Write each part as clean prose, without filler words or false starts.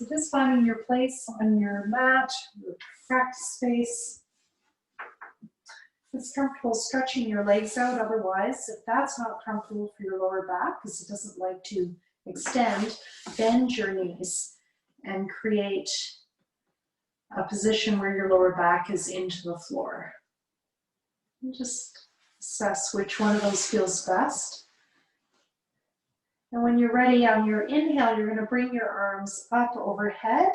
So just finding your place on your mat, your practice space. If it's comfortable, stretching your legs out. Otherwise, if that's not comfortable for your lower back, because it doesn't like to extend, bend your knees and create a position where your lower back is into the floor. And just assess which one of those feels best. And when you're ready on your inhale, you're going to bring your arms up overhead.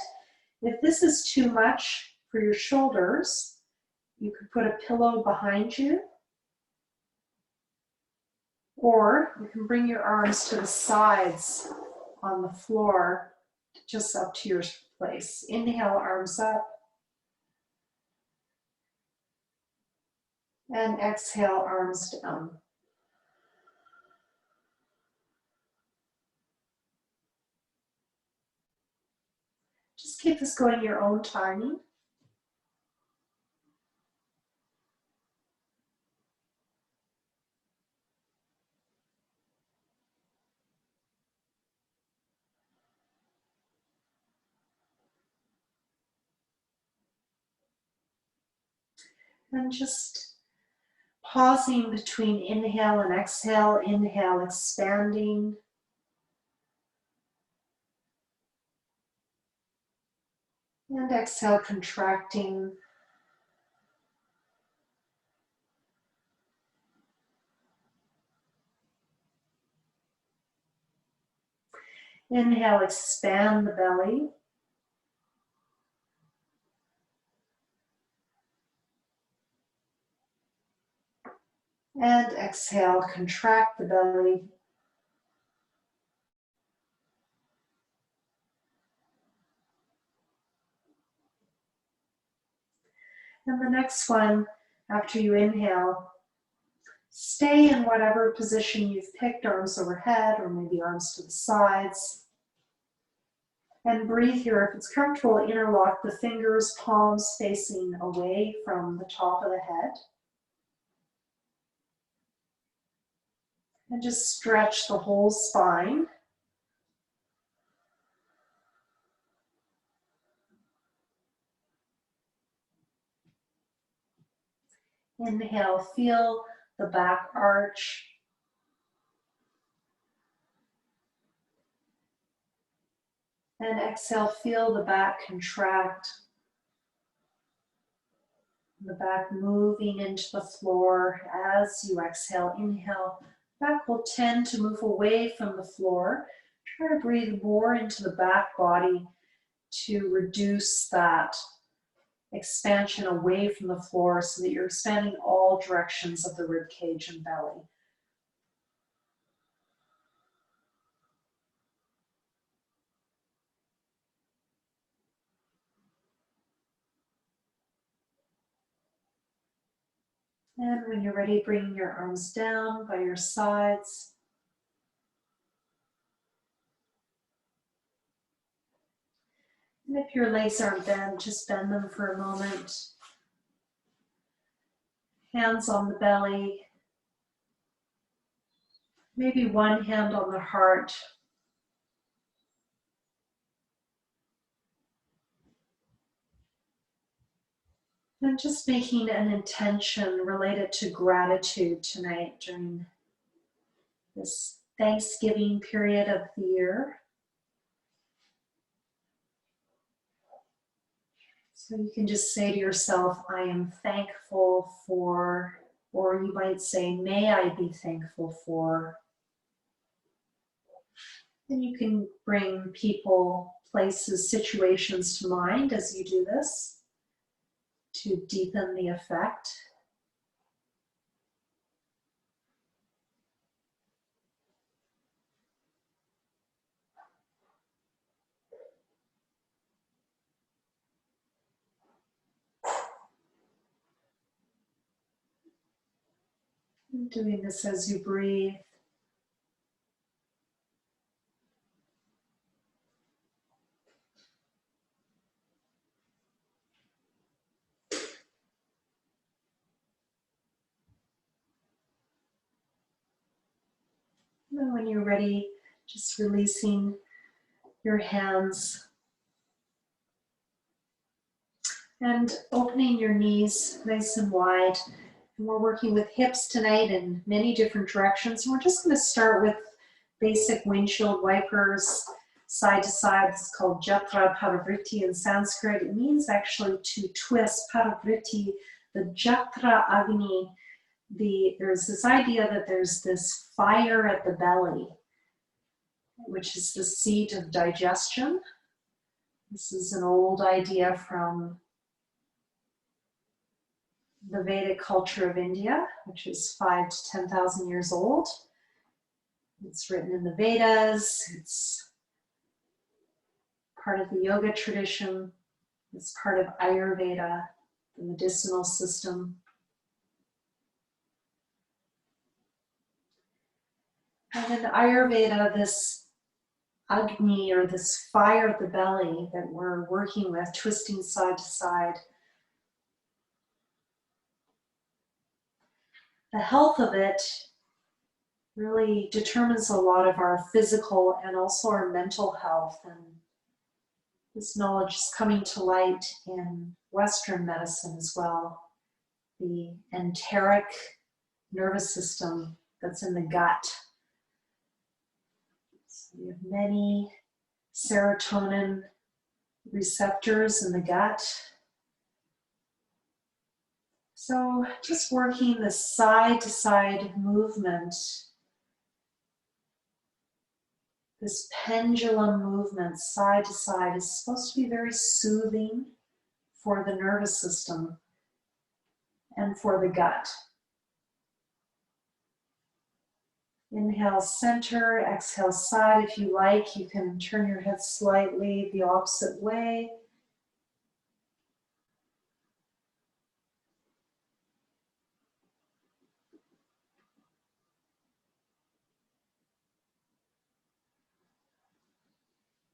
If this is too much for your shoulders, you could put a pillow behind you, or you can bring your arms to the sides on the floor, just up to your place. Inhale, arms up. And exhale, arms down. Just keep this going your own timing. And just pausing between inhale and exhale. Inhale, expanding. And exhale, contracting. Inhale, expand the belly. And exhale, contract the belly. And the next one, after you inhale, stay in whatever position you've picked, arms overhead or maybe arms to the sides. And breathe here. If it's comfortable, interlock the fingers, palms facing away from the top of the head. And just stretch the whole spine. Inhale, feel the back arch. And exhale, feel the back contract. The back moving into the floor as you exhale. Inhale, back will tend to move away from the floor. Try to breathe more into the back body to reduce that expansion away from the floor so that you're expanding all directions of the rib cage and belly. And when you're ready, bring your arms down by your sides. And if your legs aren't bent, just bend them for a moment. Hands on the belly. Maybe one hand on the heart. And just making an intention related to gratitude tonight during this Thanksgiving period of the year. So you can just say to yourself, I am thankful for, or you might say, may I be thankful for. Then you can bring people, places, situations to mind as you do this to deepen the effect. And doing this as you breathe. And when you're ready, just releasing your hands And opening your knees nice and wide. And we're working with hips tonight in many different directions. And we're just going to start with basic windshield wipers, side to side. It's called Jatra Parivriti in Sanskrit. It means actually to twist. Parivriti, the Jatra Agni. There's this idea that there's this fire at the belly, which is the seat of digestion. This is an old idea from the Vedic culture of India, which is 5,000 to 10,000 years old. It's written in the Vedas. It's part of the yoga tradition. It's part of Ayurveda, the medicinal system. And in Ayurveda, this Agni, or this fire at the belly that we're working with, twisting side to side, the health of it really determines a lot of our physical and also our mental health. And this knowledge is coming to light in Western medicine as well. The enteric nervous system that's in the gut. So we have many serotonin receptors in the gut. So just working the side to side movement, this pendulum movement side to side, is supposed to be very soothing for the nervous system and for the gut. Inhale center, exhale side. If you like, you can turn your head slightly the opposite way.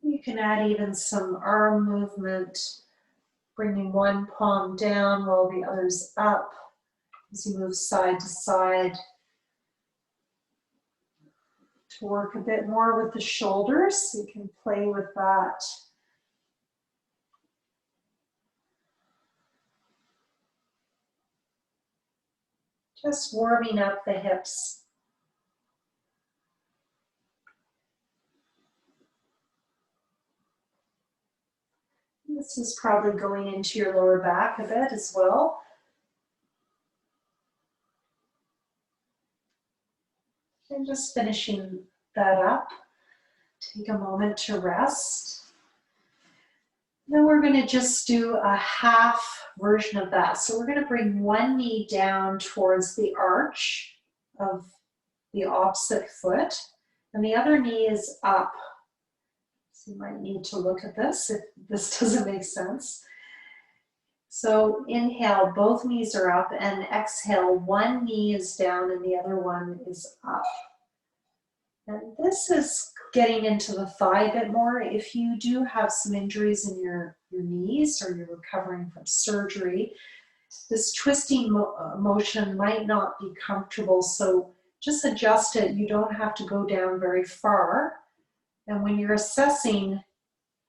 You can add even some arm movement, bringing one palm down while the other's up as you move side to side. To work a bit more with the shoulders, so you can play with that. Just warming up the hips. This is probably going into your lower back a bit as well. And just finishing that up. Take a moment to rest. Then we're going to just do a half version of that. So we're going to bring one knee down towards the arch of the opposite foot, and the other knee is up. So you might need to look at this if this doesn't make sense. So inhale, both knees are up, and exhale, one knee is down and the other one is up. And this is getting into the thigh a bit more. If you do have some injuries in your knees, or you're recovering from surgery, this twisting motion might not be comfortable, so just adjust it. You don't have to go down very far. And when you're assessing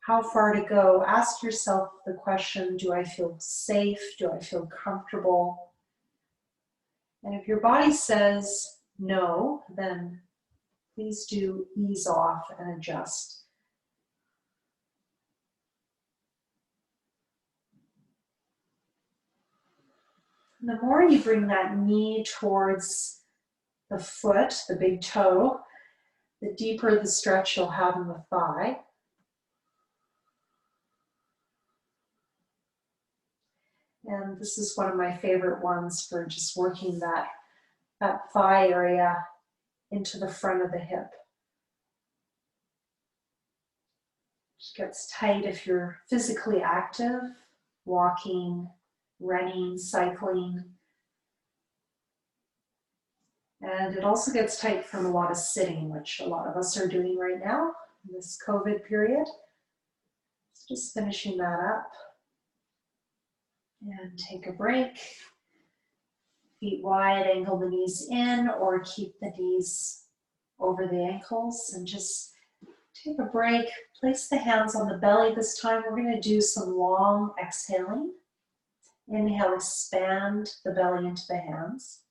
how far to go, ask yourself the question, do I feel safe? Do I feel comfortable? And if your body says no, then please do ease off and adjust. And the more you bring that knee towards the foot, the big toe, the deeper the stretch you'll have in the thigh. And this is one of my favorite ones for just working that thigh area into the front of the hip. It gets tight if you're physically active, walking, running, cycling. And it also gets tight from a lot of sitting, which a lot of us are doing right now in this COVID period. So just finishing that up. And take a break. Feet wide, angle the knees in, or keep the knees over the ankles, and just take a break. Place the hands on the belly this time. We're going to do some long exhaling. Inhale, expand the belly into the hands.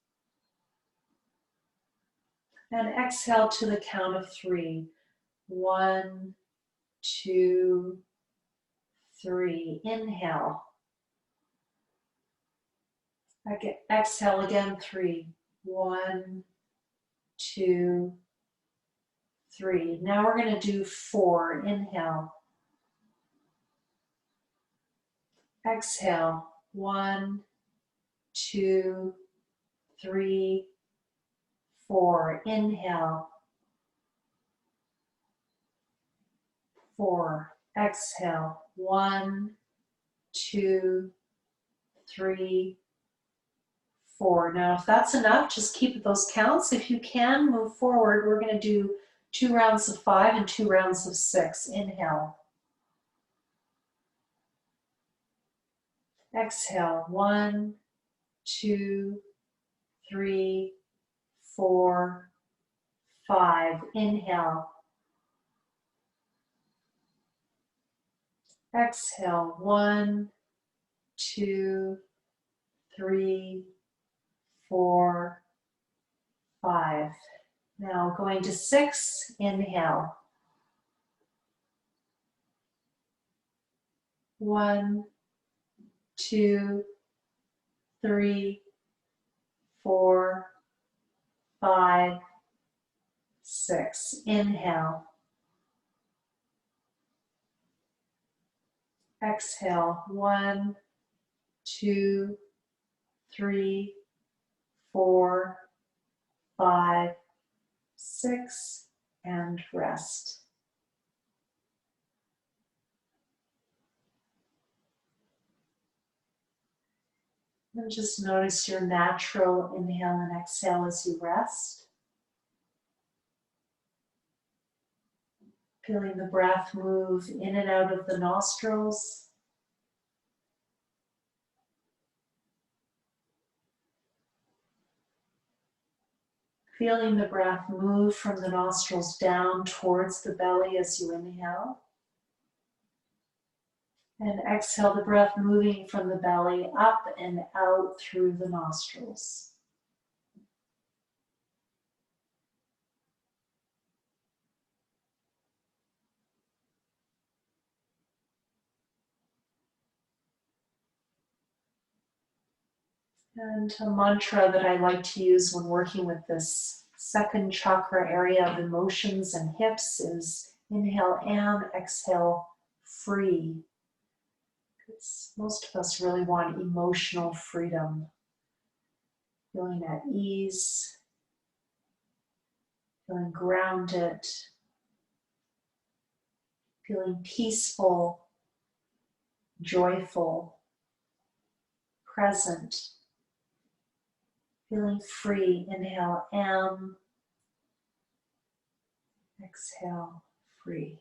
And exhale to the count of 3. 1, 2, 3. Inhale. Exhale again, 3. 1, 2, 3. Now we're going to do 4. Inhale. Exhale. 1, 2, 3, 4. Inhale. 4. Exhale. 1, 2, 3, 4. Now, if that's enough, just keep those counts. If you can, move forward. We're going to do 2 rounds of 5 and 2 rounds of 6. Inhale. Exhale. 1, 2, 3, 4, 5. Inhale. Exhale. 1, 2, 3, 4, 5. Now going to 6. Inhale. 1, 2, 3, 4, 5, 6. Inhale. Exhale. 1, 2, 3, 4, 5, 6, and rest. And just notice your natural inhale and exhale as you rest. Feeling the breath move in and out of the nostrils. Feeling the breath move from the nostrils down towards the belly as you inhale. And exhale, the breath moving from the belly up and out through the nostrils. And a mantra that I like to use when working with this second chakra area of emotions and hips is inhale and exhale free. Because most of us really want emotional freedom. Feeling at ease, feeling grounded, feeling peaceful, joyful, present, feeling free. Inhale, am, exhale, free.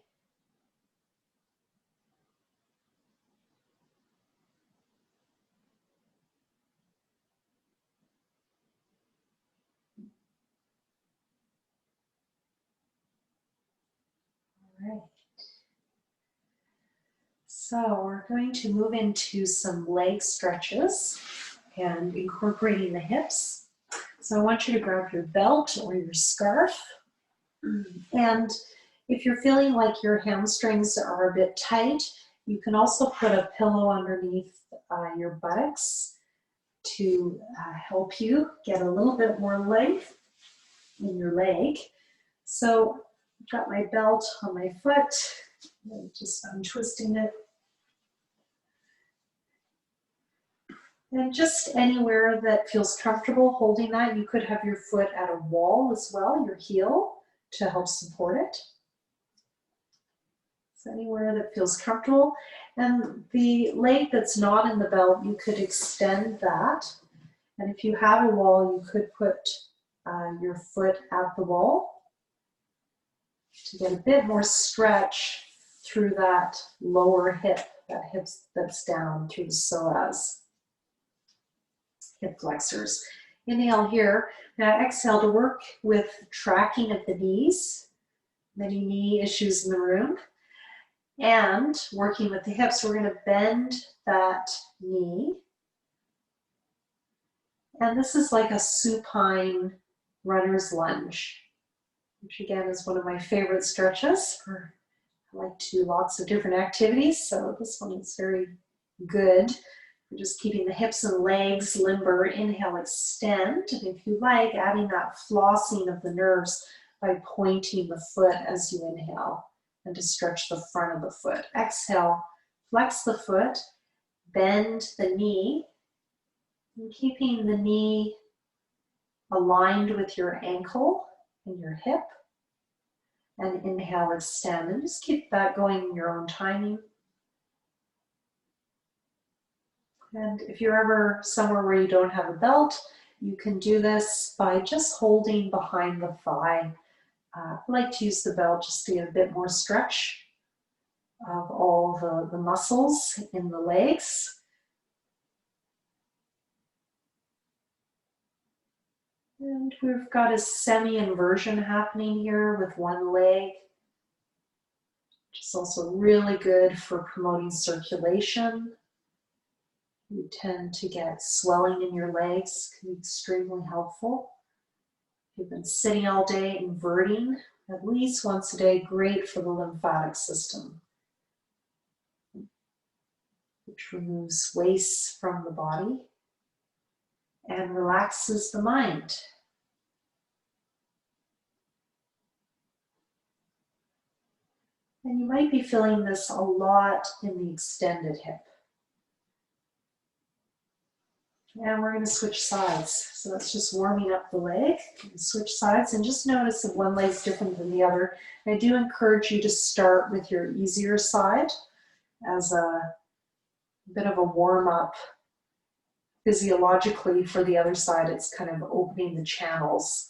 All right. So we're going to move into some leg stretches and incorporating the hips. So I want you to grab your belt or your scarf. And if you're feeling like your hamstrings are a bit tight, you can also put a pillow underneath your buttocks to help you get a little bit more length in your leg. So I've got my belt on my foot. I'm just untwisting it. And just anywhere that feels comfortable holding that. You could have your foot at a wall as well, your heel, to help support it. So anywhere that feels comfortable. And the leg that's not in the belt, you could extend that. And if you have a wall, you could put your foot at the wall to get a bit more stretch through that lower hip, that hip that's down through the psoas. Hip flexors. Inhale here. Now exhale to work with tracking of the knees. Many knee issues in the room. And working with the hips, we're going to bend that knee And this is like a supine runner's lunge, which again is one of my favorite stretches. I like to do lots of different activities, so this one is very good. We're just keeping the hips and legs limber. Inhale, extend. And if you like, adding that flossing of the nerves by pointing the foot as you inhale and to stretch the front of the foot. Exhale, flex the foot, bend the knee, and keeping the knee aligned with your ankle and your hip. And inhale, extend, and just keep that going in your own timing. And if you're ever somewhere where you don't have a belt, you can do this by just holding behind the thigh. I like to use the belt just to get a bit more stretch of all the muscles in the legs. And we've got a semi-inversion happening here with one leg, which is also really good for promoting circulation. You tend to get swelling in your legs, can be extremely helpful. If you've been sitting all day, inverting at least once a day, great for the lymphatic system, which removes waste from the body and relaxes the mind. And you might be feeling this a lot in the extended hip. And we're going to switch sides. So that's just warming up the leg. Switch sides and just notice if one leg's different than the other. And I do encourage you to start with your easier side as a bit of a warm-up. Physiologically, for the other side, it's kind of opening the channels.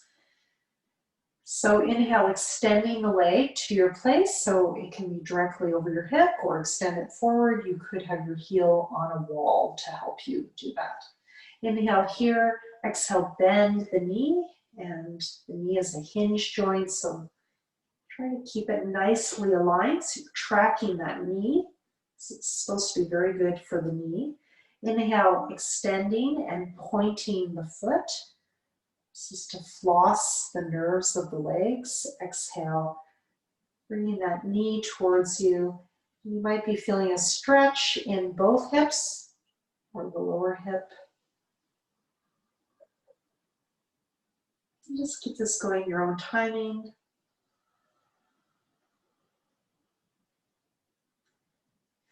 So inhale, extending the leg to your place, so it can be directly over your hip or extend it forward. You could have your heel on a wall to help you do that. Inhale here, exhale, bend the knee, and the knee is a hinge joint, so try to keep it nicely aligned. So you're tracking that knee. So it's supposed to be very good for the knee. Inhale, extending and pointing the foot. This is to floss the nerves of the legs. Exhale, bringing that knee towards you. You might be feeling a stretch in both hips or the lower hip. And just keep this going your own timing.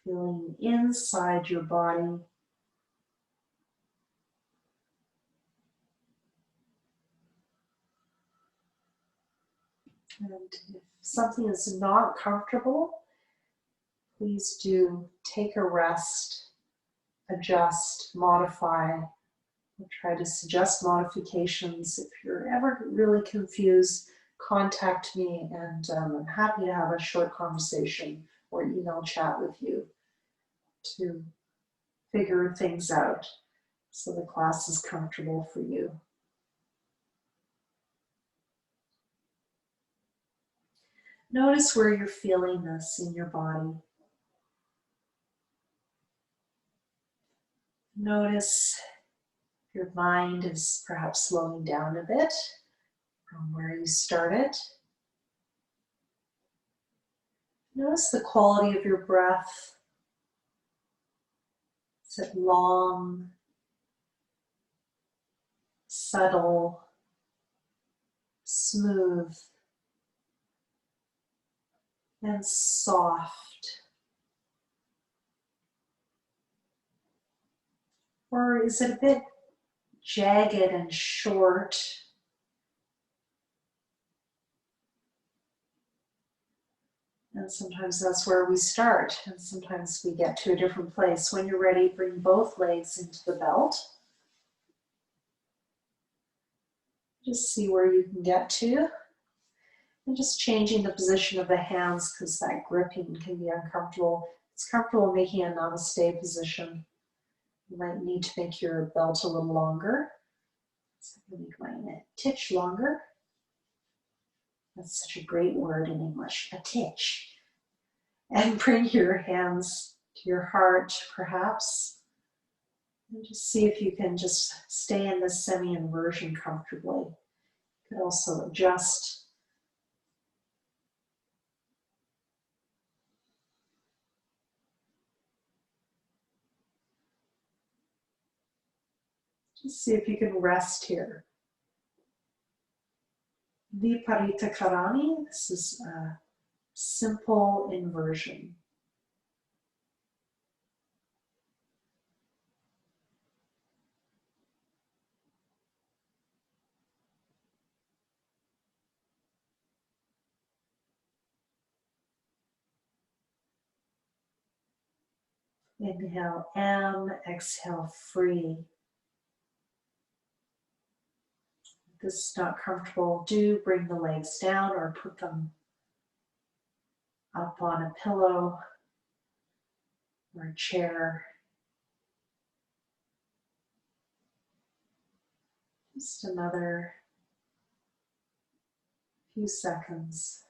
Feeling inside your body. And if something is not comfortable, please do take a rest, adjust, modify. We'll try to suggest modifications. If you're ever really confused, contact me, and I'm happy to have a short conversation or email chat with you to figure things out so the class is comfortable for you. Notice where you're feeling this in your body. Notice your mind is perhaps slowing down a bit from where you started. Notice the quality of your breath. Is it long, subtle, smooth, and soft? Or is it a bit jagged and short? And sometimes that's where we start, and sometimes we get to a different place. When you're ready, bring both legs into the belt. Just see where you can get to. And just changing the position of the hands, because that gripping can be uncomfortable. It's comfortable making a namaste position. You might need to make your belt a little longer. So I'm going to make mine a titch longer. That's such a great word in English, a titch. And bring your hands to your heart, perhaps. And just see if you can just stay in this semi-inversion comfortably. You could also adjust. Just see if you can rest here. Viparita Karani, this is a simple inversion. Inhale M, exhale free. If this is not comfortable, do bring the legs down or put them up on a pillow or a chair. Just another few seconds.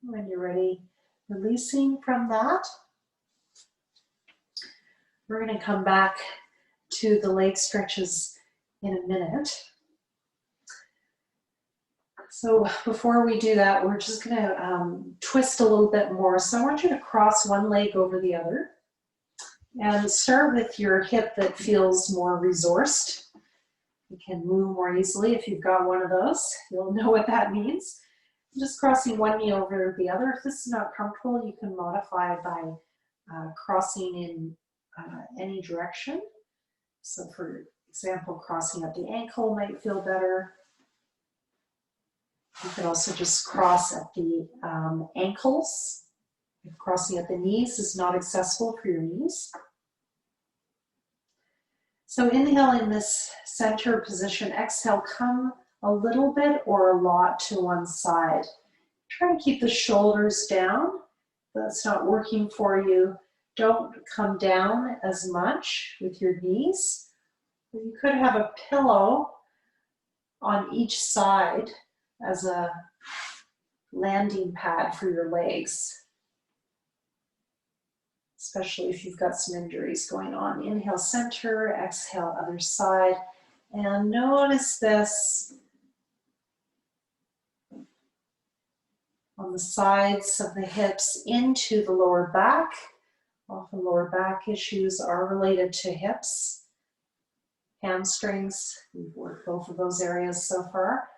When you're ready, releasing from that, we're going to come back to the leg stretches in a minute. So before we do that, we're just going to twist a little bit more. So I want you to cross one leg over the other and start with your hip that feels more resourced. You can move more easily if you've got one of those. You'll know what that means. Just crossing one knee over the other. If this is not comfortable, you can modify by crossing in any direction. So for example, crossing at the ankle might feel better. You could also just cross at the ankles. If crossing at the knees is not accessible for your knees. So inhale in this center position. Exhale, come a little bit or a lot to one side. Try to keep the shoulders down. If that's not working for you, don't come down as much with your knees. You could have a pillow on each side as a landing pad for your legs, especially if you've got some injuries going on. Inhale, center, exhale, other side, and notice this on the sides of the hips into the lower back. Often lower back issues are related to hips, hamstrings. We've worked both of those areas so far.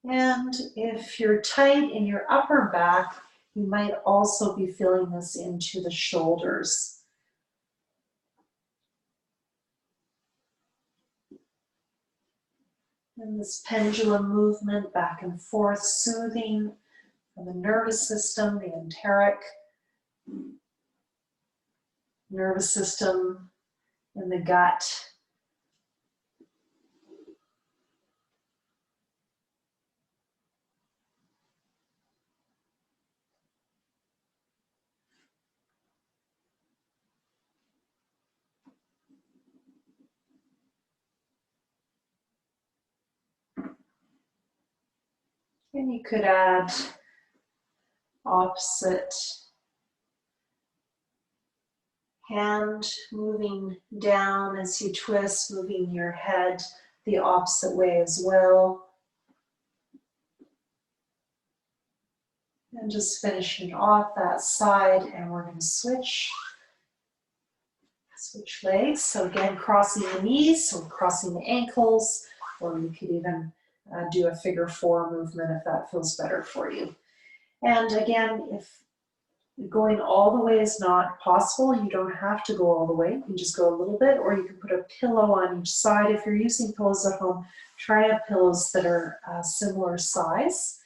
And if you're tight in your upper back, you might also be feeling this into the shoulders. And this pendulum movement back and forth, soothing for the nervous system, the enteric nervous system in the gut. And you could add opposite hand moving down as you twist, moving your head the opposite way as well. And just finishing off that side, and we're going to switch legs. So again, crossing the knees, so crossing the ankles, or you could even do a figure four movement if that feels better for you. And again, if going all the way is not possible, you don't have to go all the way. You can just go a little bit, or you can put a pillow on each side. If you're using pillows at home, try out pillows that are similar size.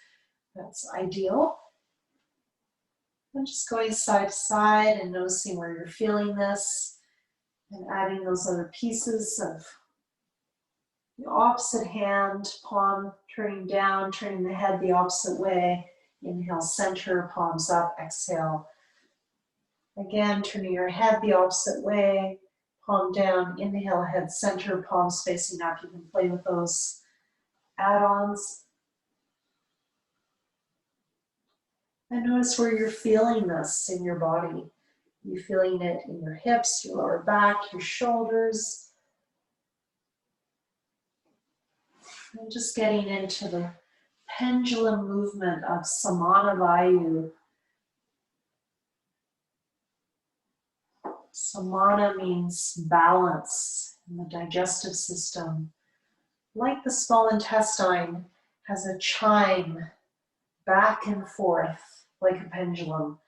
That's ideal. And just going side to side and noticing where you're feeling this, and adding those other pieces of the opposite hand, palm turning down, turning the head the opposite way. Inhale, center, palms up, exhale. Again, turning your head the opposite way, palm down, inhale, head center, palms facing up. You can play with those add-ons. And notice where you're feeling this in your body. You're feeling it in your hips, your lower back, your shoulders. And just getting into the pendulum movement of Samana Vayu. Samana means balance in the digestive system. Like the small intestine has a chime back and forth like a pendulum.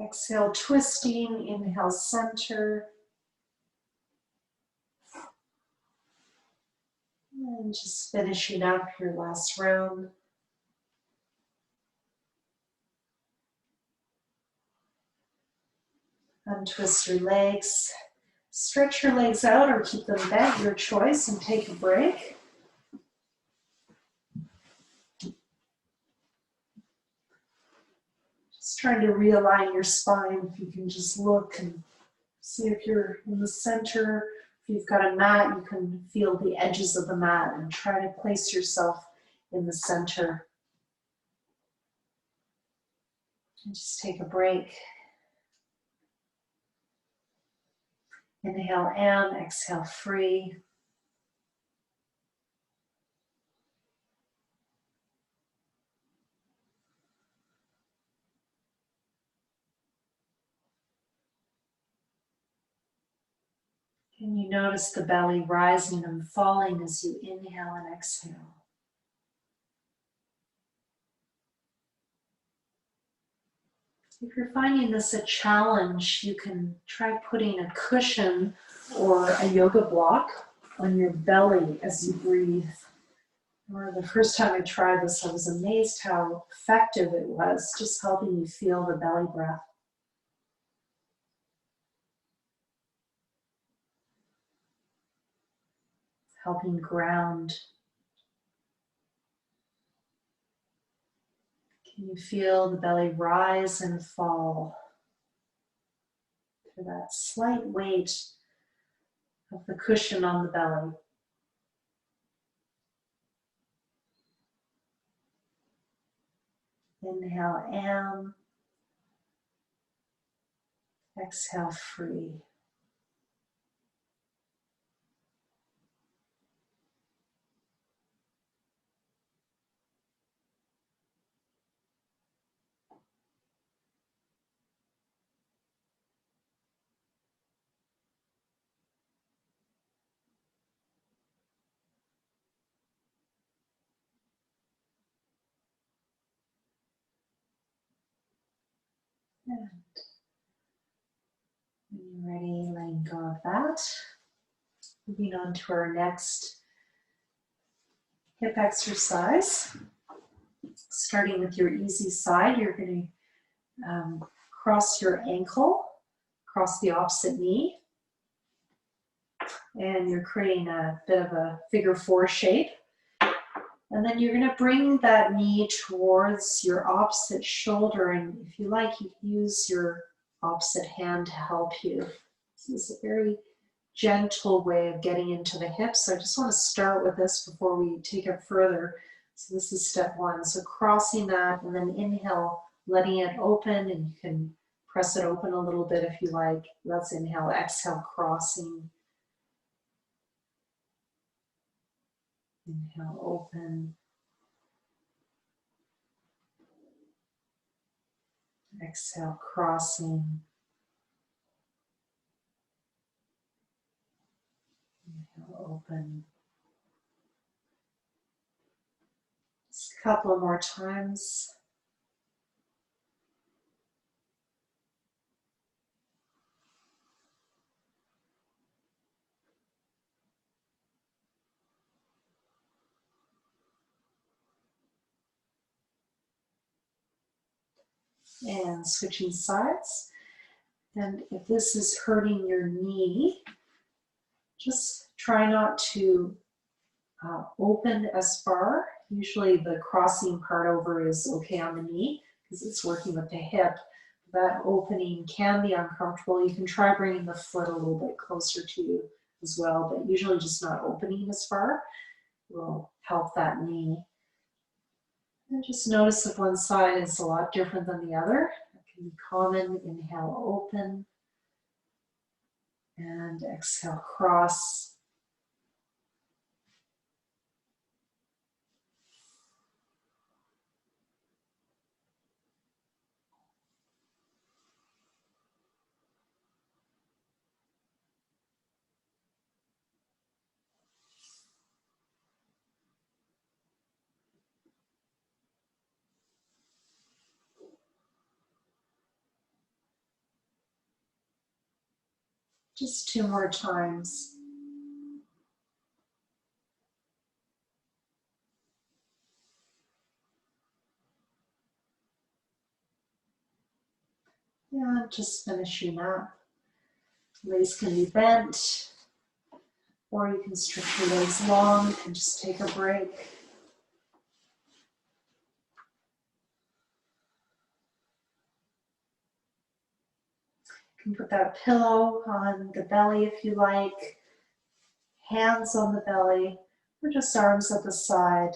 Exhale, twisting. Inhale, center. And just finishing up your last round. Untwist your legs. Stretch your legs out or keep them bent, your choice, and take a break. Just trying to realign your spine. If you can just look and see if you're in the center. If you've got a mat, you can feel the edges of the mat and try to place yourself in the center. And just take a break. Inhale in, exhale free. Can you notice the belly rising and falling as you inhale and exhale? If you're finding this a challenge, you can try putting a cushion or a yoga block on your belly as you breathe. Or the first time I tried this, I was amazed how effective it was, just helping you feel the belly breath. Helping ground. Can you feel the belly rise and fall through that slight weight of the cushion on the belly? Inhale, in. Exhale, free. And when you're ready, letting go of that. Moving on to our next hip exercise. Starting with your easy side, you're going to cross your ankle, cross the opposite knee, and you're creating a bit of a figure four shape. And then you're going to bring that knee towards your opposite shoulder, and if you like, you can use your opposite hand to help you. This is a very gentle way of getting into the hips. So I just want to start with this before we take it further. So this is step one. So crossing that, and then inhale, letting it open, and you can press it open a little bit if you like. Let's inhale, exhale, crossing. Inhale, open. Exhale, crossing. Inhale, open. Just a couple more times. And switching sides. And if this is hurting your knee, Just try not to open as far. Usually the crossing part over is okay on the knee because it's working with the hip. That opening can be uncomfortable. You can try bringing the foot a little bit closer to you as well, but usually just not opening as far will help that knee. And just notice if one side is a lot different than the other. That can be common. Inhale, open, and exhale, cross. Just 2 more times. Yeah, just finishing up. Legs can be bent, or you can stretch your legs long and just take a break. You can put that pillow on the belly if you like, hands on the belly, or just arms at the side.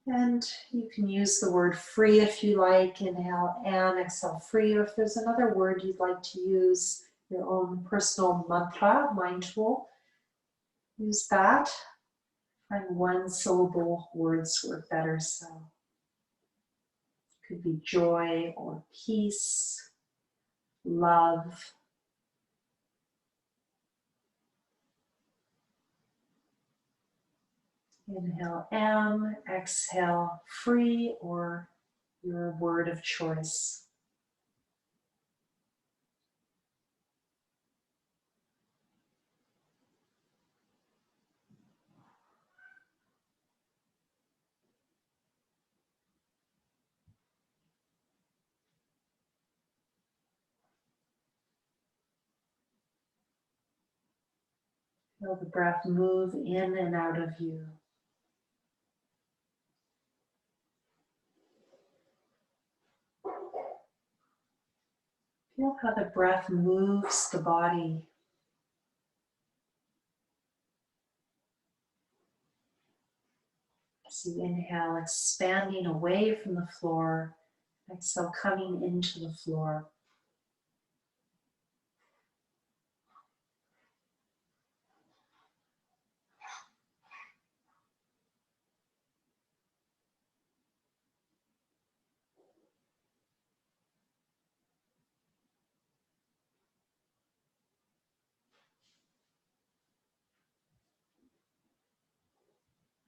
And you can use the word free if you like. Inhale and exhale, free. Or if there's another word you'd like to use, your own personal mantra, mind tool, use that. Find one syllable words work better. So it could be joy or peace, love. Inhale, am, exhale, free, or your word of choice. Feel the breath move in and out of you. Feel how the breath moves the body. As you inhale, expanding away from the floor. Exhale, coming into the floor.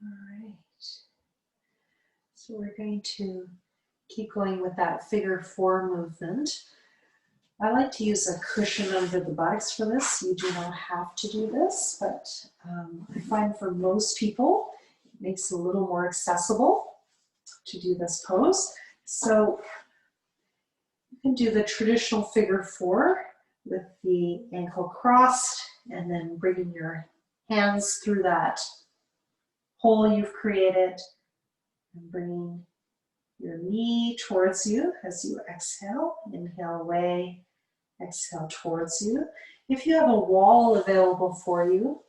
All right. So we're going to keep going with that figure 4 movement. I like to use a cushion under the buttocks for this. You do not have to do this, but I find for most people, it makes it a little more accessible to do this pose. So you can do the traditional figure 4 with the ankle crossed and then bringing your hands through that hole you've created and bringing your knee towards you as you exhale. Inhale away, exhale towards you. If you have a wall available for you,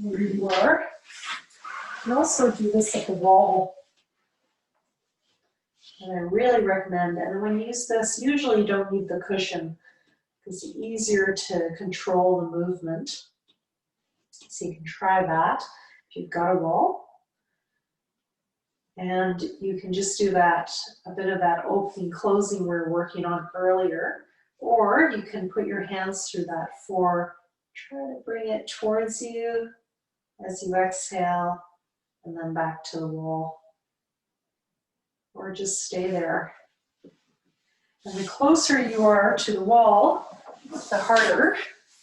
where you are, you can also do this at the wall. And I really recommend, and when you use this, usually you don't need the cushion because it's easier to control the movement. So you can try that if you've got a wall. And you can just do that, a bit of that opening, closing we were working on earlier. Or you can put your hands through that 4. Try to bring it towards you as you exhale and then back to the wall. Or just stay there. And the closer you are to the wall, the harder.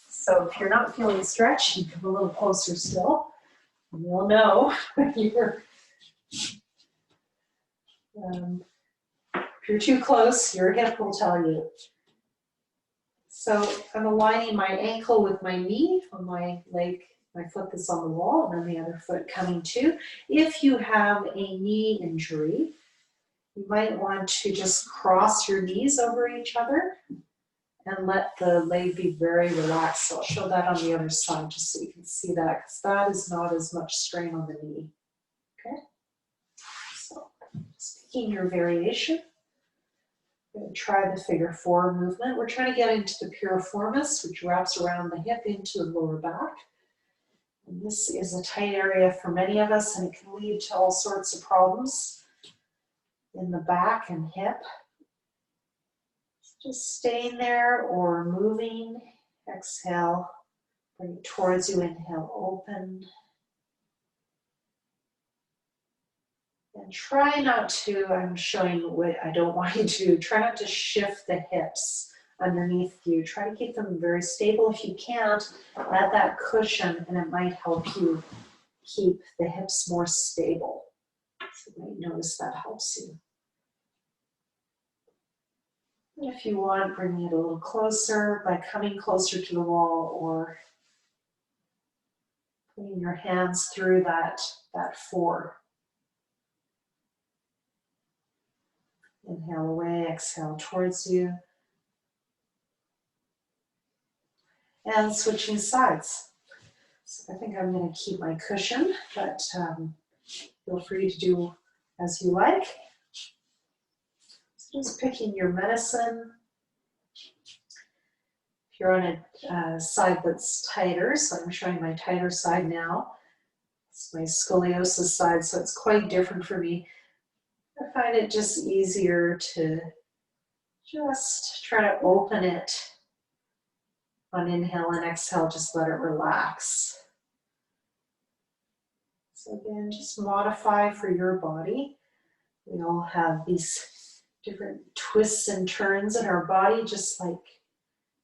So if you're not feeling stretched, you come a little closer still. You'll know when if you're too close, your hip will tell you. So I'm aligning my ankle with my knee on my leg, my foot that's on the wall, and then the other foot coming to. If you have a knee injury, you might want to just cross your knees over each other and let the leg be very relaxed. So I'll show that on the other side just so you can see that, because that is not as much strain on the knee. Okay? So just picking your variation. We're going to try the figure four movement. We're trying to get into the piriformis, which wraps around the hip into the lower back. And this is a tight area for many of us, and it can lead to all sorts of problems in the back and hip. Just staying there or moving. Exhale, bring it towards you. Inhale, open. And try not to, I'm showing what I don't want you to do, try not to shift the hips underneath you. Try to keep them very stable. If you can't, add that cushion and it might help you keep the hips more stable. So you might notice that helps you. And if you want, bring it a little closer by coming closer to the wall or putting your hands through that four. Inhale away, exhale towards you. And switching sides. So I think I'm going to keep my cushion, but feel free to do as you like. So just picking your medicine. If you're on a side that's tighter, so I'm showing my tighter side now. It's my scoliosis side, so it's quite different for me. I find it just easier to just try to open it on inhale and exhale, just let it relax. So again, just modify for your body. We all have these different twists and turns in our body, just like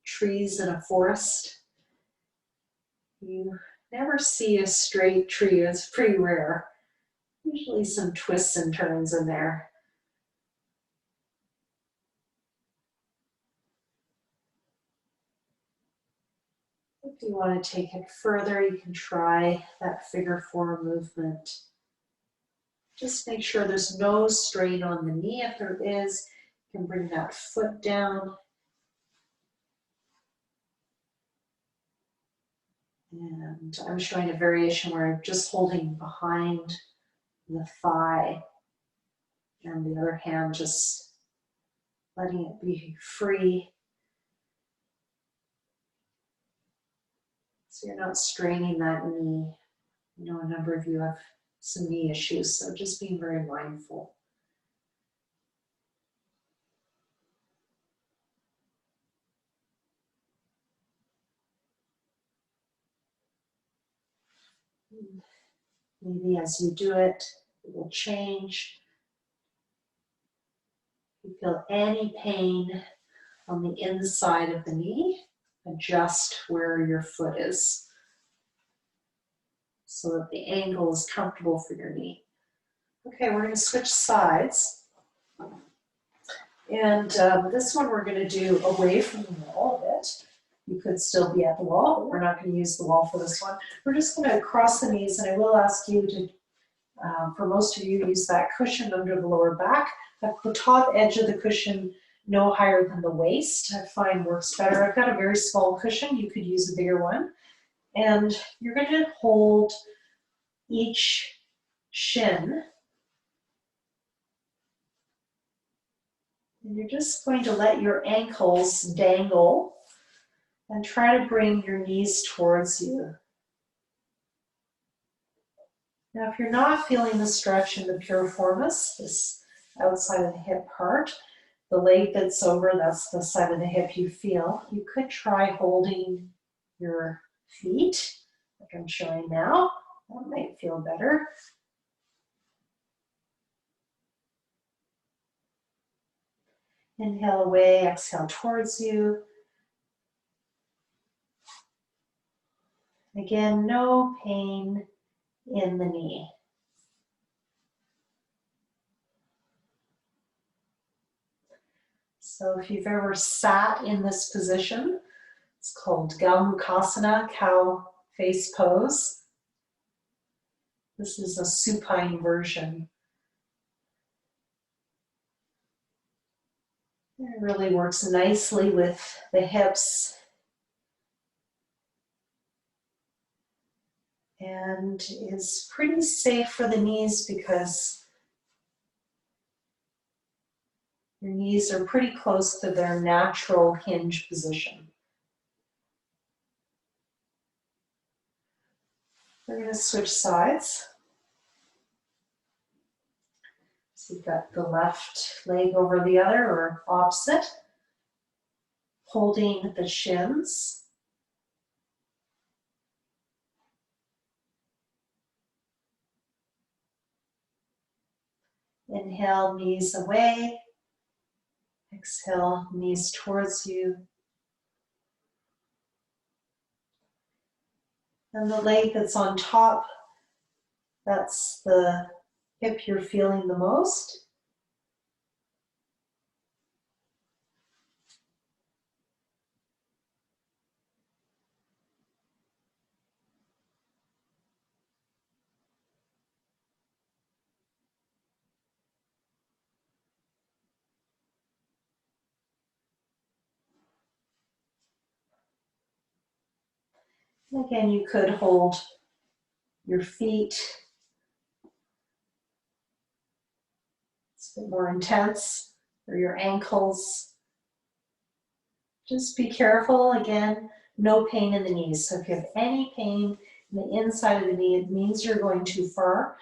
trees in a forest. You never see a straight tree, it's pretty rare. Usually some twists and turns in there. If you want to take it further, you can try that figure four movement. Just make sure there's no strain on the knee. If there is, you can bring that foot down. And I'm showing a variation where I'm just holding behind the thigh and the other hand just letting it be free. So you're not straining that knee. I know a number of you have some knee issues, so just being very mindful. Maybe as you do it, it will change. If you feel any pain on the inside of the knee, adjust where your foot is so that the angle is comfortable for your knee. Okay, we're going to switch sides. And this one we're going to do away from the wall a bit. You could still be at the wall, but we're not going to use the wall for this one. We're just going to cross the knees, and I will ask you to, for most of you, use that cushion under the lower back. At the top edge of the cushion, no higher than the waist, I find works better. I've got a very small cushion. You could use a bigger one. And you're going to hold each shin. And you're just going to let your ankles dangle and try to bring your knees towards you. Now, if you're not feeling the stretch in the piriformis, this outside of the hip part, the leg that's over, that's the side of the hip you feel, you could try holding your feet, like I'm showing now. That might feel better. Inhale away, exhale towards you. Again, no pain in the knee. So if you've ever sat in this position, it's called Galmukasana, cow face pose. This is a supine version. It really works nicely with the hips and is pretty safe for the knees because your knees are pretty close to their natural hinge position. We're going to switch sides. So you've got the left leg over the other or opposite, holding the shins. Inhale, knees away. Exhale, knees towards you. And the leg that's on top, that's the hip you're feeling the most. And again, you could hold your feet. It's a bit more intense, or your ankles. Just be careful, again, no pain in the knees. So if you have any pain in the inside of the knee, it means you're going too far.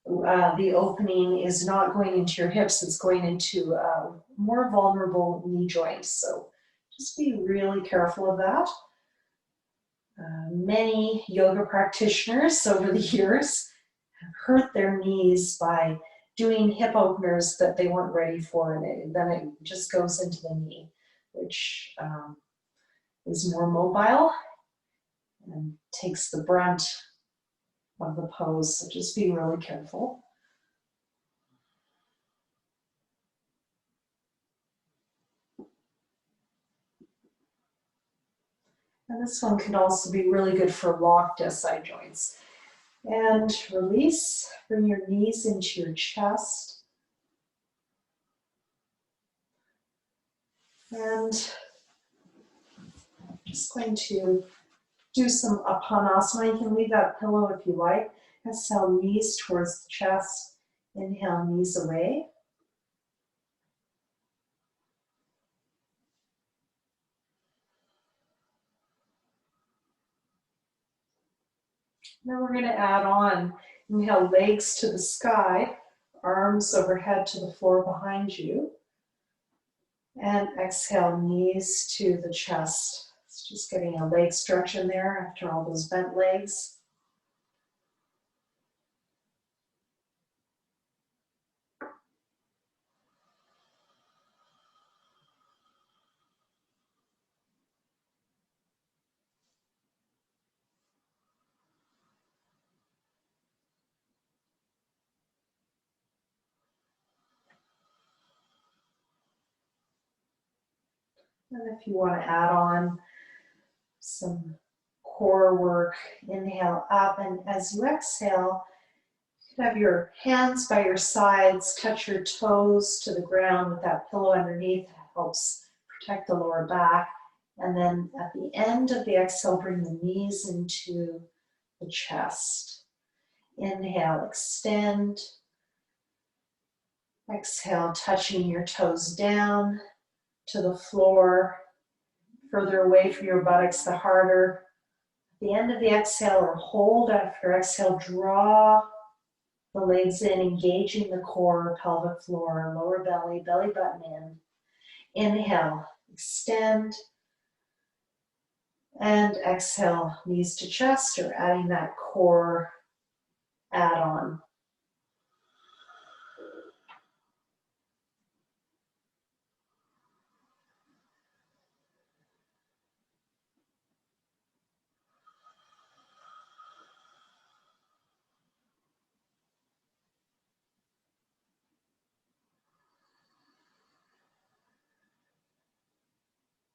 The opening is not going into your hips, it's going into more vulnerable knee joints. So just be really careful of that. Many yoga practitioners over the years have hurt their knees by doing hip openers that they weren't ready for, and then it just goes into the knee, which is more mobile and takes the brunt of the pose. So just be really careful. And this one can also be really good for locked SI joints. And release, bring your knees into your chest. And I'm just going to do some apanasana. You can leave that pillow if you like. Exhale, knees towards the chest. Inhale, knees away. Now we're going to add on, inhale, legs to the sky, arms overhead to the floor behind you. And exhale, knees to the chest. It's just getting a leg stretch in there after all those bent legs. And if you want to add on some core work, inhale up, and as you exhale, have your hands by your sides, touch your toes to the ground with that pillow underneath. It helps protect the lower back. And then at the end of the exhale, bring the knees into the chest. Inhale, extend. Exhale, touching your toes down to the floor, further away from your buttocks, the harder. At the end of the exhale, or hold after exhale, draw the legs in, engaging the core, pelvic floor, lower belly, belly button in. Inhale, extend. And exhale, knees to chest, or adding that core add-on.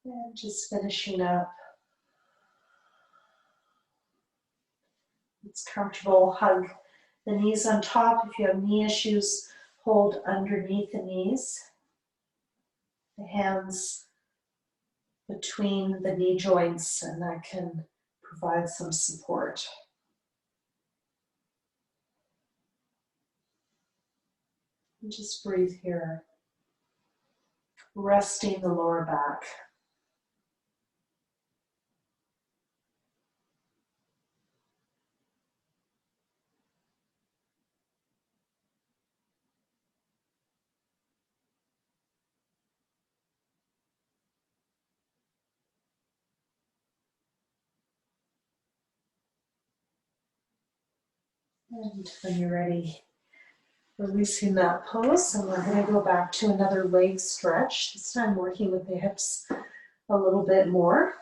And just finishing up. It's comfortable, hug the knees on top. If you have knee issues, hold underneath the knees. The hands between the knee joints, and that can provide some support. And just breathe here, resting the lower back. And when you're ready, releasing that pose, and we're going to go back to another leg stretch. This time working with the hips a little bit more.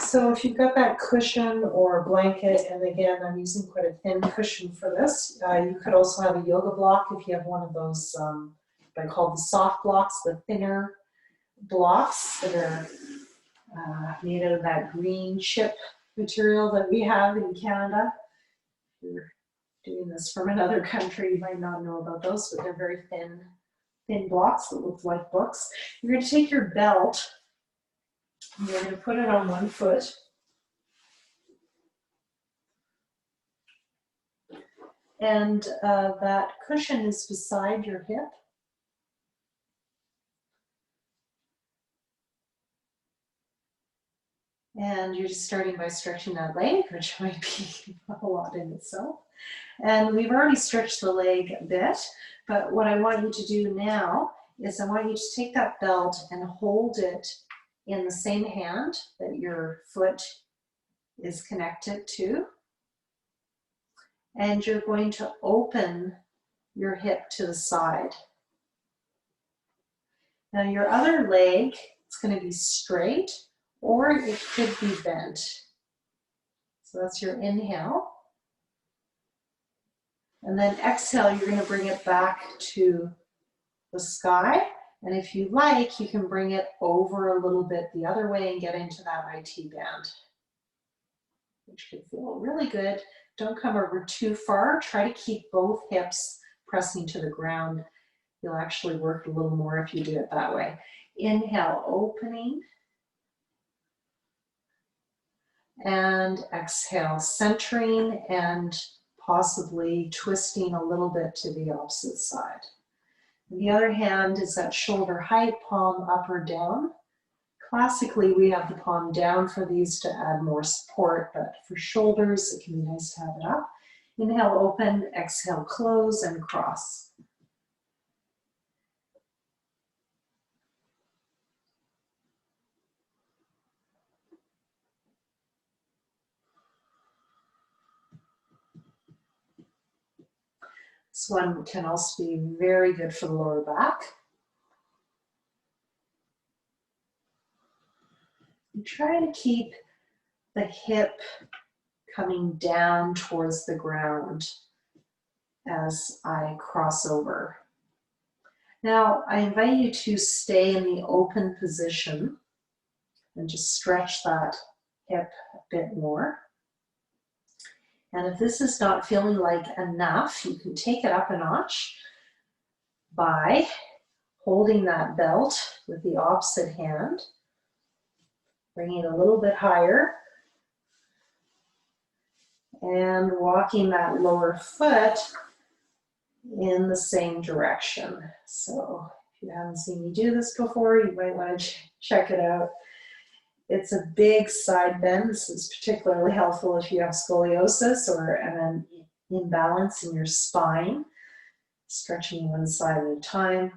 So if you've got that cushion or blanket, and again, I'm using quite a thin cushion for this. You could also have a yoga block if you have one of those, what I call the soft blocks, the thinner blocks that are made out of that green chip material that we have in Canada. If you're doing this from another country, you might not know about those, but they're very thin blocks that look like books. You're going to take your belt, and you're going to put it on one foot. And that cushion is beside your hip. And you're just starting by stretching that leg, which might be a lot in itself. And we've already stretched the leg a bit, but what I want you to do now is I want you to take that belt and hold it in the same hand that your foot is connected to. And you're going to open your hip to the side. Now your other leg, it's going to be straight, or it could be bent. So that's your inhale. And then exhale, you're going to bring it back to the sky. And if you like, you can bring it over a little bit the other way and get into that IT band, which can feel really good. Don't come over too far. Try to keep both hips pressing to the ground. You'll actually work a little more if you do it that way. Inhale, opening. And exhale, centering and possibly twisting a little bit to the opposite side. The other hand is at shoulder height, palm up or down. Classically, we have the palm down for these to add more support, but for shoulders, it can be nice to have it up. Inhale, open, exhale, close, and cross. This one can also be very good for the lower back. And try to keep the hip coming down towards the ground as I cross over. Now, I invite you to stay in the open position and just stretch that hip a bit more. And if this is not feeling like enough, you can take it up a notch by holding that belt with the opposite hand, bringing it a little bit higher, and walking that lower foot in the same direction. So if you haven't seen me do this before, you might want to check it out. It's a big side bend. This is particularly helpful if you have scoliosis or an imbalance in your spine, stretching one side at a time.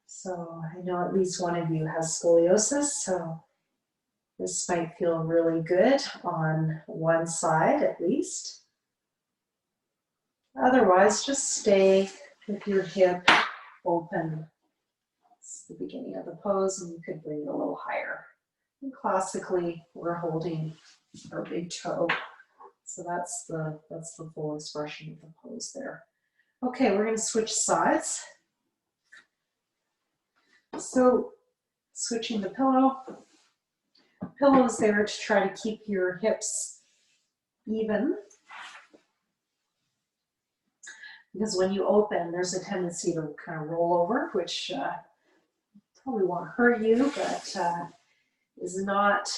So I know at least one of you has scoliosis, so this might feel really good on one side at least. Otherwise, just stay with your hip open. It's the beginning of the pose, and you could bring it a little higher. And classically, we're holding our big toe. So that's the full expression of the pose there. Okay, we're going to switch sides. So switching the pillow. Pillow is there to try to keep your hips even. Because when you open, there's a tendency to kind of roll over, which probably won't hurt you, but is not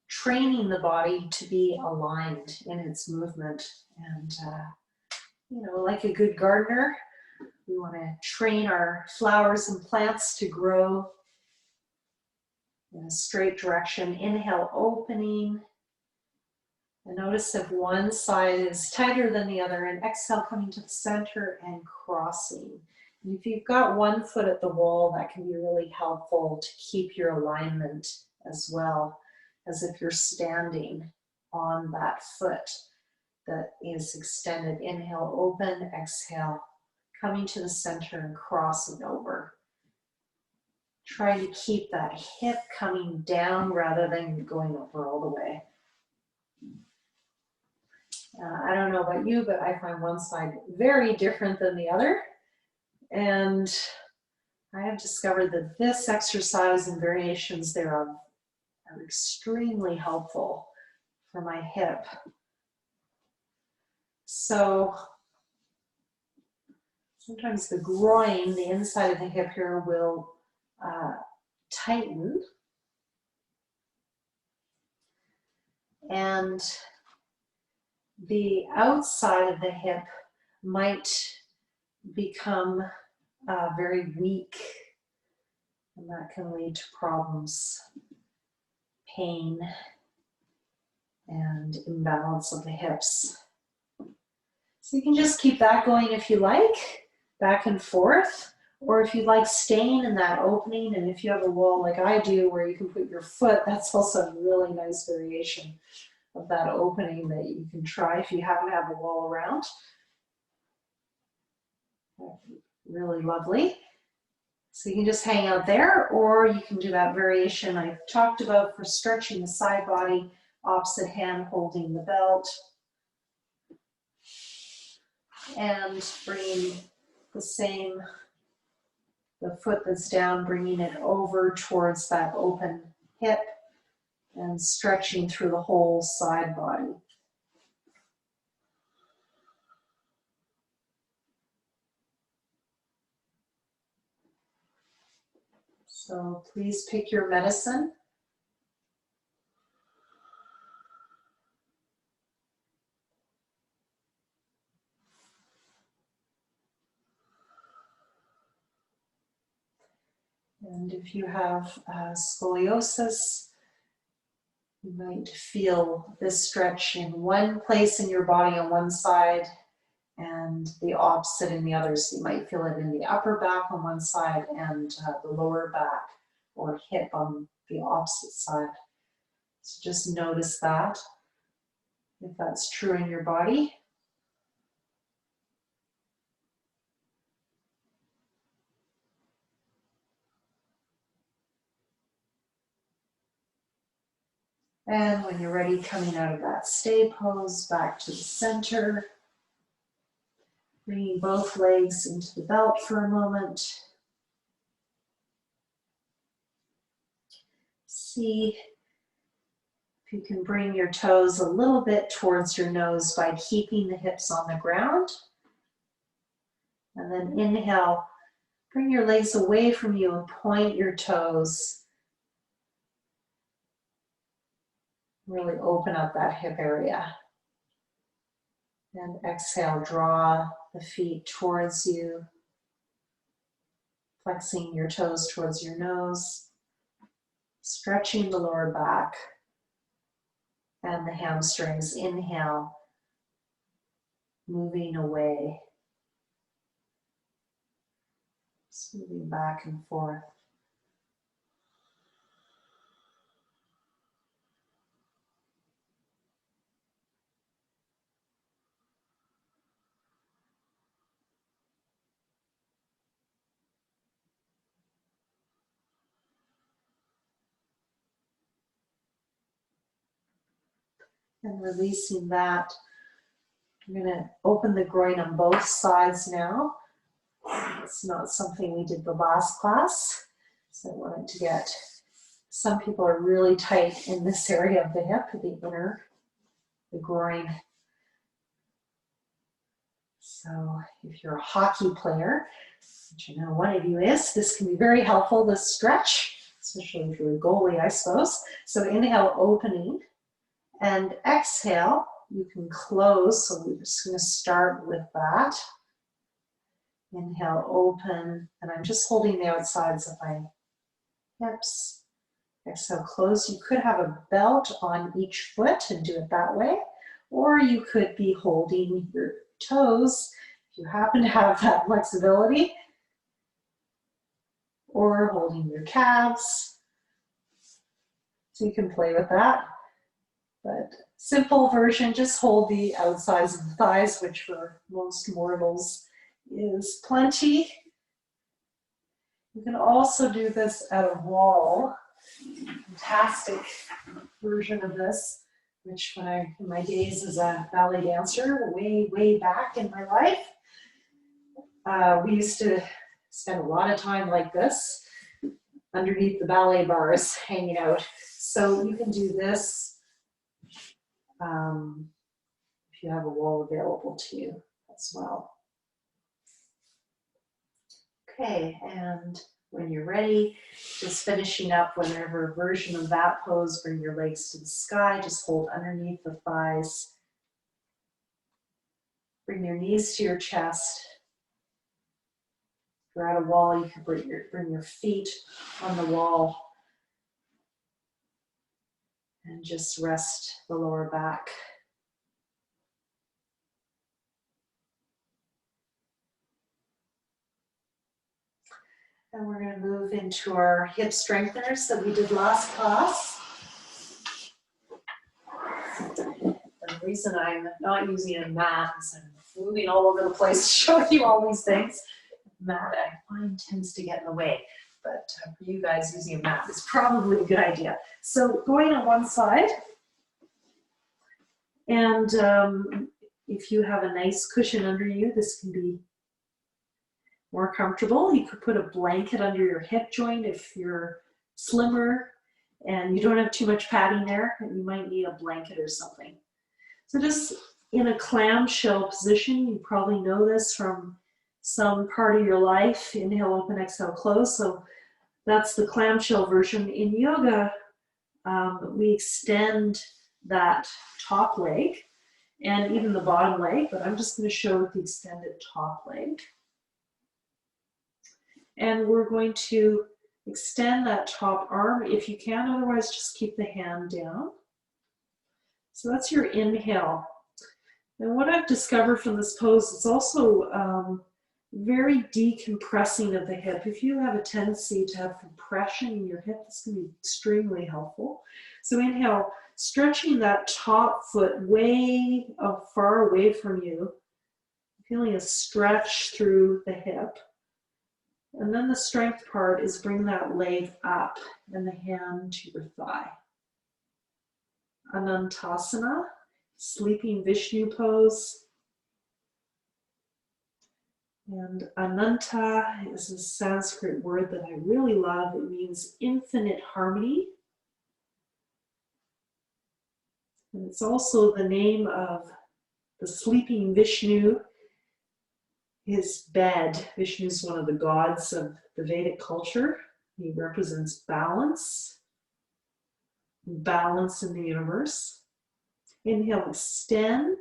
training the body to be aligned in its movement. And, you know, like a good gardener, we want to train our flowers and plants to grow in a straight direction. Inhale, opening. And notice if one side is tighter than the other, and exhale, coming to the center and crossing. And if you've got one foot at the wall, that can be really helpful to keep your alignment as well as if you're standing on that foot that is extended. Inhale, open, exhale, coming to the center and crossing over. Try to keep that hip coming down rather than going over all the way. I don't know about you, but I find one side very different than the other. And I have discovered that this exercise and variations thereof are extremely helpful for my hip. So sometimes the groin, the inside of the hip here, will tighten. And the outside of the hip might become very weak, and that can lead to problems, pain, and imbalance of the hips. So you can just keep that going if you like, back and forth, or if you like staying in that opening, and if you have a wall like I do where you can put your foot, that's also a really nice variation of that opening that you can try if you happen to have a wall around. Really lovely. So you can just hang out there, or you can do that variation I talked about for stretching the side body, opposite hand holding the belt, and bringing the foot that's down, bringing it over towards that open hip and stretching through the whole side body. So please pick your medicine. And if you have scoliosis, you might feel this stretch in one place in your body on one side and the opposite in the other. So you might feel it in the upper back on one side and the lower back or hip on the opposite side. So just notice that, if that's true in your body. And when you're ready, coming out of that stay pose, back to the center. Bringing both legs into the belt for a moment. See if you can bring your toes a little bit towards your nose by keeping the hips on the ground. And then inhale, bring your legs away from you and point your toes. Really open up that hip area. And exhale, draw the feet towards you, flexing your toes towards your nose, stretching the lower back and the hamstrings. Inhale, moving away, just moving back and forth. And releasing that. I'm going to open the groin on both sides now. It's not something we did the last class, so I wanted to get, some people are really tight in this area of the hip, the inner, the groin. So if you're a hockey player, which I know one of you is, this can be very helpful, this stretch, especially if you're a goalie, I suppose. So inhale, opening, and exhale, you can close. So we're just going to start with that. Inhale, open, and I'm just holding the outsides of my hips. Exhale, close. You could have a belt on each foot and do it that way, or you could be holding your toes if you happen to have that flexibility, or holding your calves. So you can play with that. But simple version, just hold the outsides of the thighs, which for most mortals is plenty. You can also do this at a wall. Fantastic version of this, which when in my days as a ballet dancer, way back in my life, we used to spend a lot of time like this underneath the ballet bars hanging out. So you can do this if you have a wall available to you as well. Okay, and when you're ready, just finishing up whatever version of that pose, bring your legs to the sky, just hold underneath the thighs. Bring your knees to your chest. If you're at a wall, you can bring your feet on the wall and just rest the lower back. And we're going to move into our hip strengtheners that we did last class. And the reason I'm not using a mat is I'm moving all over the place to show you all these things. Mat, I find, tends to get in the way. But for you guys, using a mat is probably a good idea. So going on one side, and if you have a nice cushion under you, this can be more comfortable. You could put a blanket under your hip joint if you're slimmer and you don't have too much padding there, and you might need a blanket or something. So just in a clamshell position, you probably know this from some part of your life. Inhale, open, exhale, close. So that's the clamshell version. In yoga, we extend that top leg and even the bottom leg, but I'm just going to show with the extended top leg. And we're going to extend that top arm if you can, otherwise just keep the hand down. So that's your inhale. And what I've discovered from this pose, it's also very decompressing of the hip. If you have a tendency to have compression in your hip, this can be extremely helpful. So inhale, stretching that top foot way far away from you, feeling a stretch through the hip. And then the strength part is bring that leg up and the hand to your thigh. Anantasana, sleeping Vishnu pose. And Ananta is a Sanskrit word that I really love. It means infinite harmony. And it's also the name of the sleeping Vishnu, his bed. Vishnu is one of the gods of the Vedic culture. He represents balance in the universe. Inhale, extend,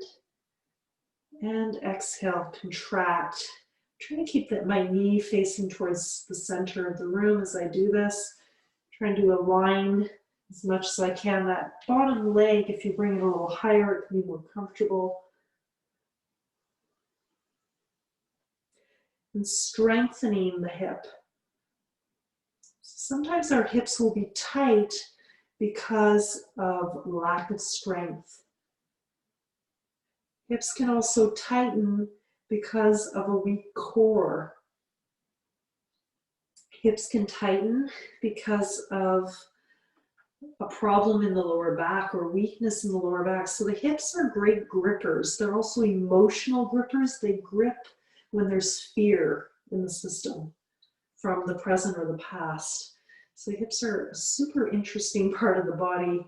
and exhale, contract. Trying to keep my knee facing towards the center of the room as I do this. Trying to align as much as I can. That bottom leg, if you bring it a little higher, it can be more comfortable. And strengthening the hip. Sometimes our hips will be tight because of lack of strength. Hips can also tighten because of a weak core. Hips can tighten because of a problem in the lower back or weakness in the lower back. So the hips are great grippers. They're also emotional grippers. They grip when there's fear in the system from the present or the past. So the hips are a super interesting part of the body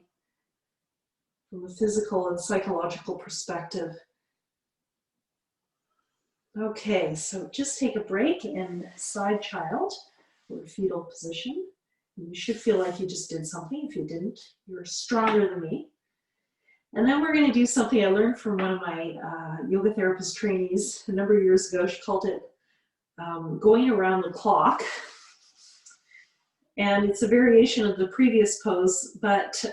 from a physical and psychological perspective. Okay, so just take a break in side child or fetal position. You should feel like you just did something. If you didn't, you're stronger than me. And then we're going to do something I learned from one of my yoga therapist trainees a number of years ago. She called it going around the clock. And it's a variation of the previous pose, but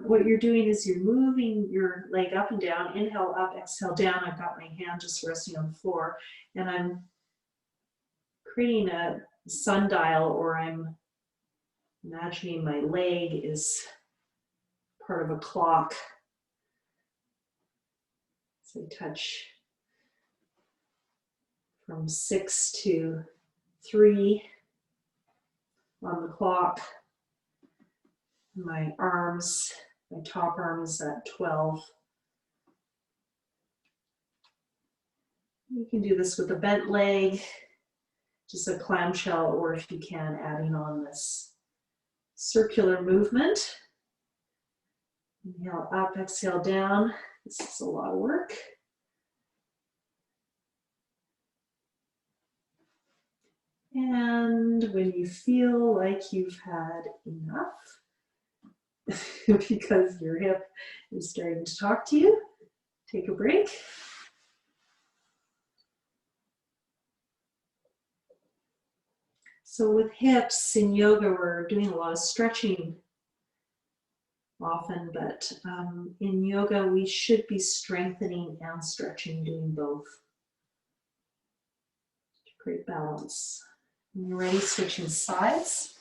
what you're doing is you're moving your leg up and down, inhale up, exhale down. I've got my hand just resting on the floor, and I'm creating a sundial, or I'm imagining my leg is part of a clock. So I touch from 6 to 3 on the clock. My arms, my top arm is at 12. You can do this with a bent leg, just a clamshell, or if you can, adding on this circular movement. Inhale up, exhale down. This is a lot of work. And when you feel like you've had enough, because your hip is starting to talk to you, take a break. So with hips in yoga, we're doing a lot of stretching often, but in yoga, we should be strengthening and stretching, doing both. Great balance. When you're ready, switching sides.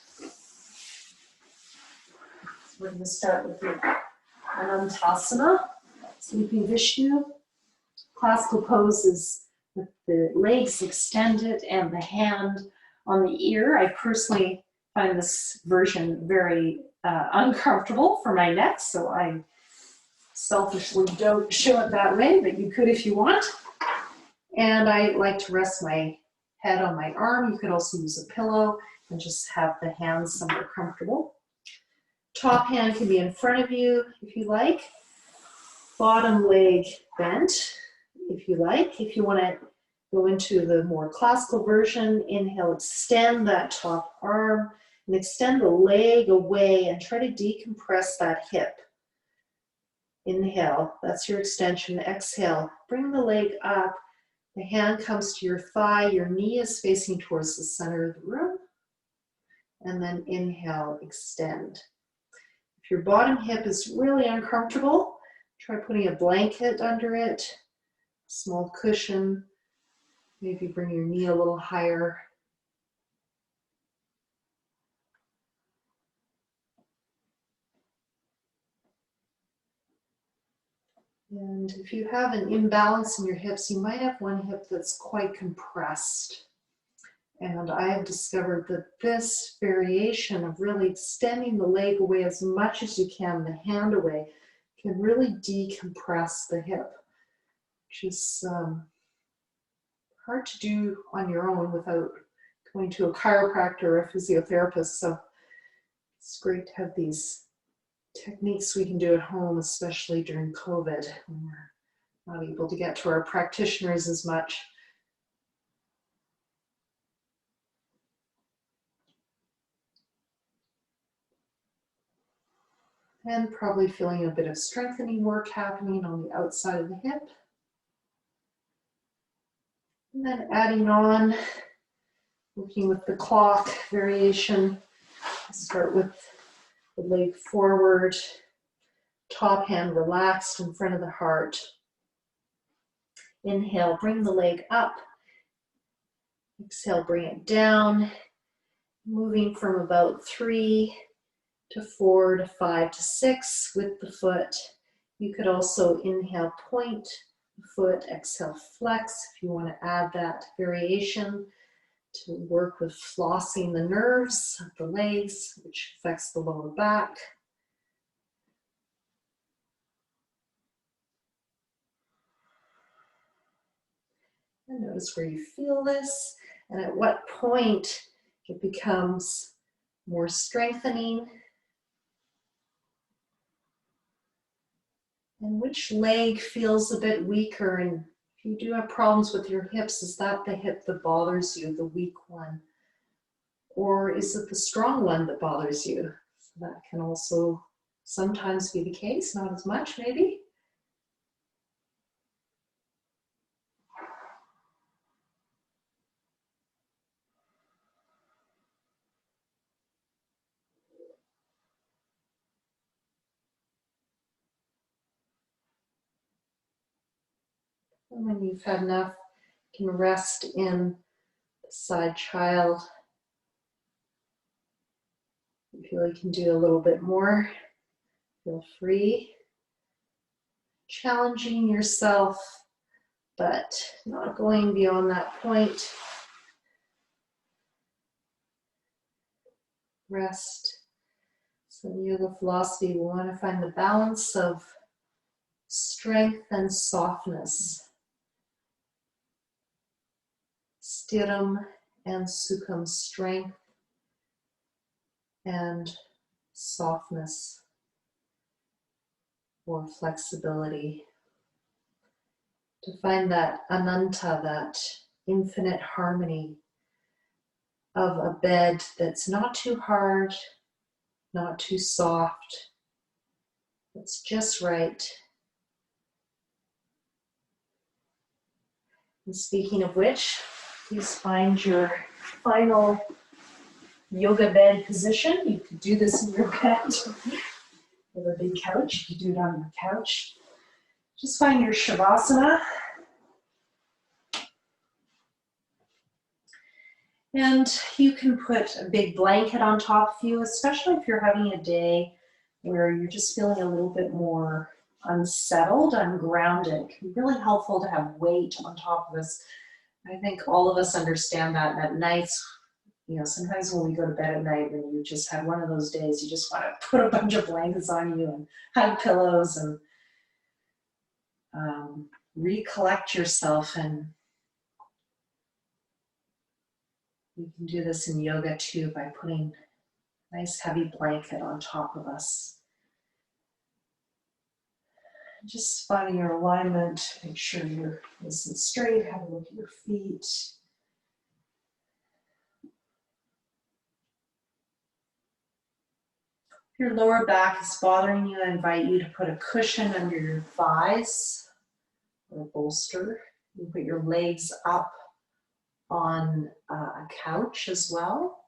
We're going to start with the Anantasana, Sleeping Vishnu. Classical pose is with the legs extended and the hand on the ear. I personally find this version very uncomfortable for my neck, so I selfishly don't show it that way, but you could if you want. And I like to rest my head on my arm. You could also use a pillow and just have the hands somewhere comfortable. Top hand can be in front of you if you like. Bottom leg bent if you like. If you want to go into the more classical version, inhale, extend that top arm and extend the leg away and try to decompress that hip. Inhale, that's your extension. Exhale, bring the leg up. The hand comes to your thigh. Your knee is facing towards the center of the room. And then inhale, extend. If your bottom hip is really uncomfortable, try putting a blanket under it, small cushion. Maybe bring your knee a little higher. And if you have an imbalance in your hips, you might have one hip that's quite compressed. And I have discovered that this variation of really extending the leg away as much as you can, the hand away, can really decompress the hip, which is hard to do on your own without going to a chiropractor or a physiotherapist. So it's great to have these techniques we can do at home, especially during COVID when we're not able to get to our practitioners as much. And probably feeling a bit of strengthening work happening on the outside of the hip. And then adding on, working with the clock variation. Start with the leg forward, top hand relaxed in front of the heart. Inhale, bring the leg up. Exhale, bring it down. Moving from about 3 to 4 to 5 to 6 with the foot. You could also inhale, point the foot, exhale, flex if you want to add that variation to work with flossing the nerves of the legs, which affects the lower back. And notice where you feel this and at what point it becomes more strengthening. And which leg feels a bit weaker? And if you do have problems with your hips, is that the hip that bothers you, the weak one? Or is it the strong one that bothers you? So that can also sometimes be the case, not as much maybe. And when you've had enough, you can rest in the side child. If you feel you can do a little bit more, feel free. Challenging yourself, but not going beyond that point. Rest. So in yoga philosophy, we want to find the balance of strength and softness. Stiram and sukham, strength and softness or flexibility. To find that ananta, that infinite harmony of a bed that's not too hard, not too soft, it's just right. And speaking of which, please find your final yoga bed position. You could do this in your bed. You have a big couch, you could do it on your couch. Just find your shavasana. And you can put a big blanket on top of you, especially if you're having a day where you're just feeling a little bit more unsettled, ungrounded. It can be really helpful to have weight on top of us. I think all of us understand that at nights, you know, sometimes when we go to bed at night and you just had one of those days, you just want to put a bunch of blankets on you and hug pillows and recollect yourself. And you can do this in yoga too by putting a nice heavy blanket on top of us. Just finding your alignment, make sure you're nice and straight, have a look at your feet. If your lower back is bothering you, I invite you to put a cushion under your thighs or a bolster. You put your legs up on a couch as well.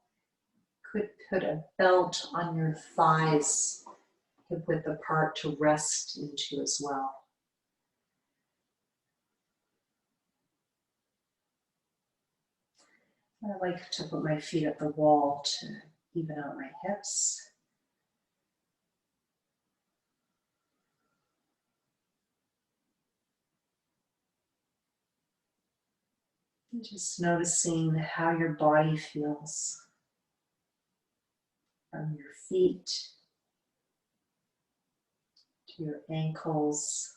Could put a belt on your thighs, hip width apart, to rest into as well. I like to put my feet at the wall to even out my hips. And just noticing how your body feels. From your feet to your ankles,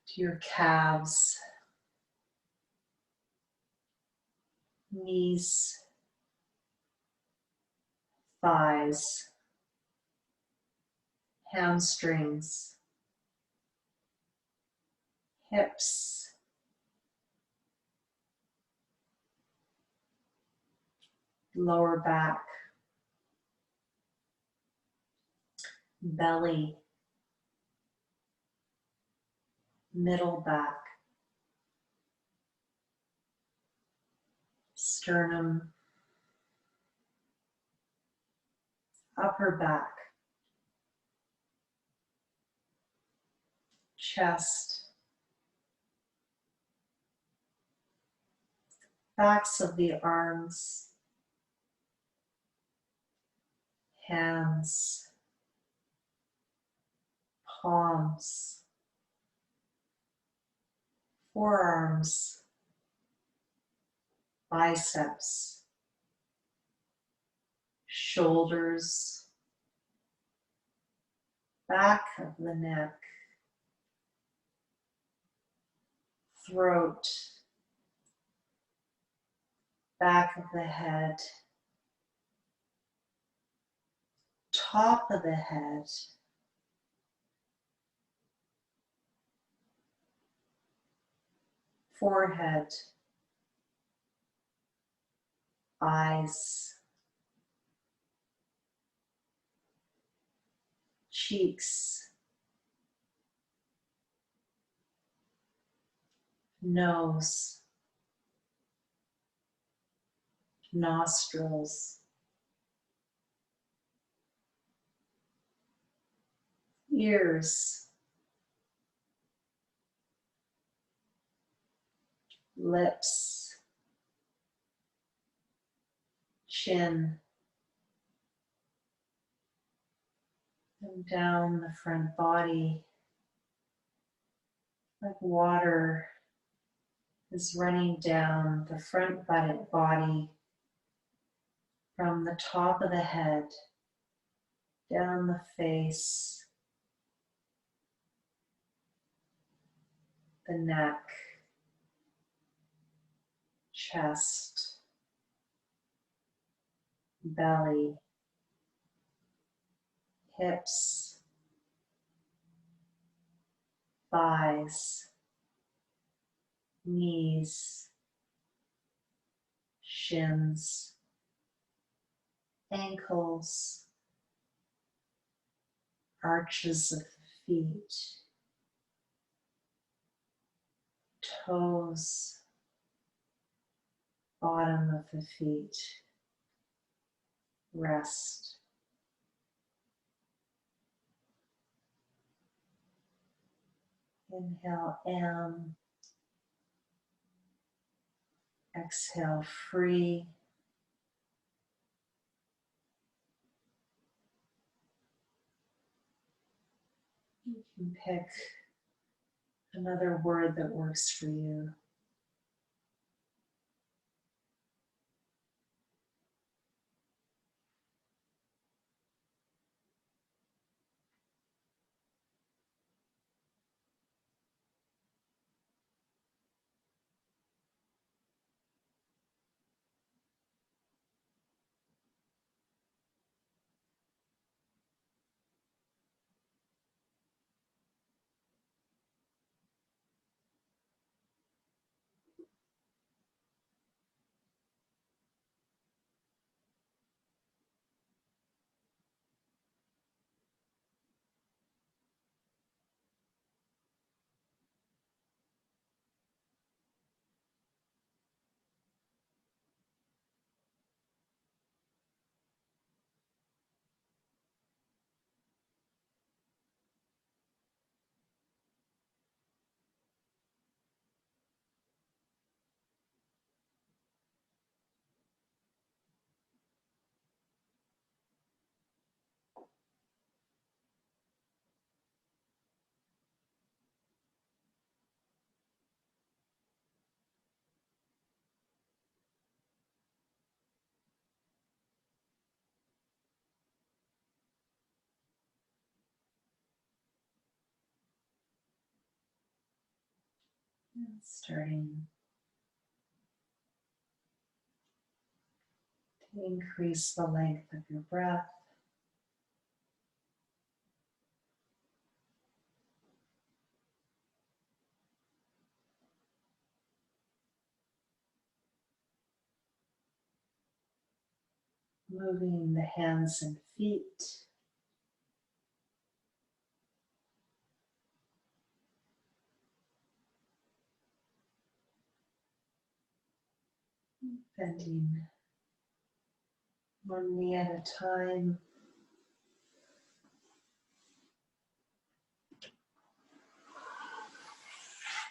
to your calves, knees, thighs, hamstrings, hips, lower back, belly, middle back, sternum, upper back, chest, backs of the arms, hands, palms, forearms, biceps, shoulders, back of the neck, throat, back of the head, top of the head, forehead, eyes, cheeks, nose, nostrils, ears, lips, chin, and down the front body, like water is running down the front body from the top of the head, down the face, the neck, chest, belly, hips, thighs, knees, shins, ankles, arches of the feet, toes, bottom of the feet, rest. Inhale, am. Exhale, free. You can pick another word that works for you. And starting to increase the length of your breath. Moving the hands and feet. Bending one knee at a time.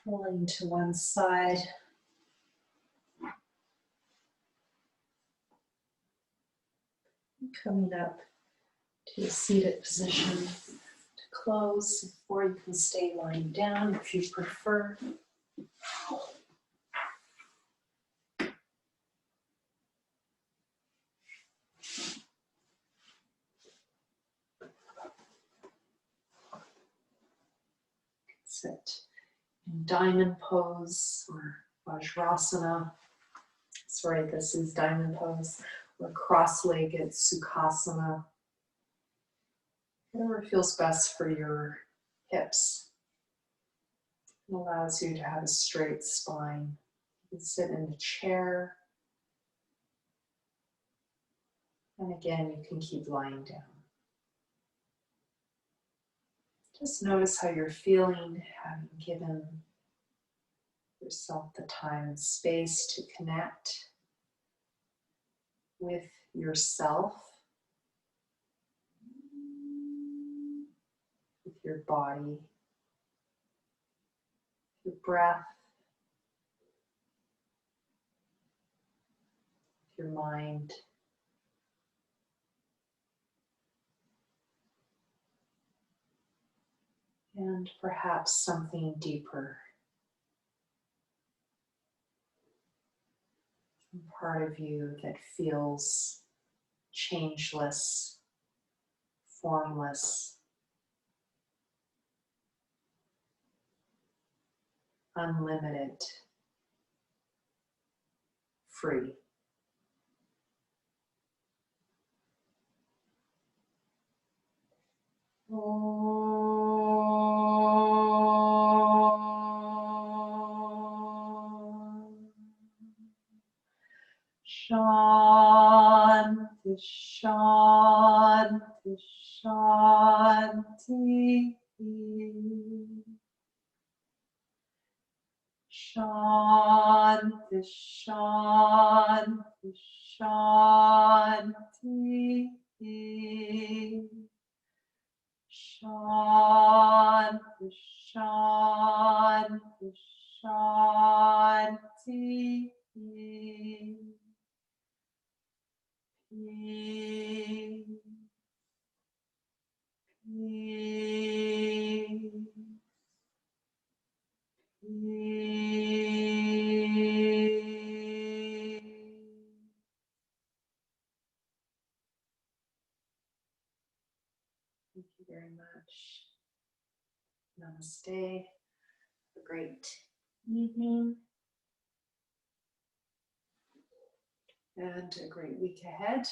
Pulling to one side. Coming up to a seated position to close, or you can stay lying down if you prefer. Sit in diamond pose or Vajrasana. Sorry, this is diamond pose, or cross-legged Sukhasana. Whatever feels best for your hips. It allows you to have a straight spine. You can sit in the chair. And again, you can keep lying down. Just notice how you're feeling, having given yourself the time and space to connect with yourself, with your body, your breath, your mind. And perhaps something deeper. Some part of you that feels changeless, formless, unlimited, free. Shanti, Shanti, Shanti. Shanti, Shanti, Shanti. Shanti, Shanti, Shanti. Peace, peace, peace. Thank you very much. Namaste. Have a great evening and a great week ahead.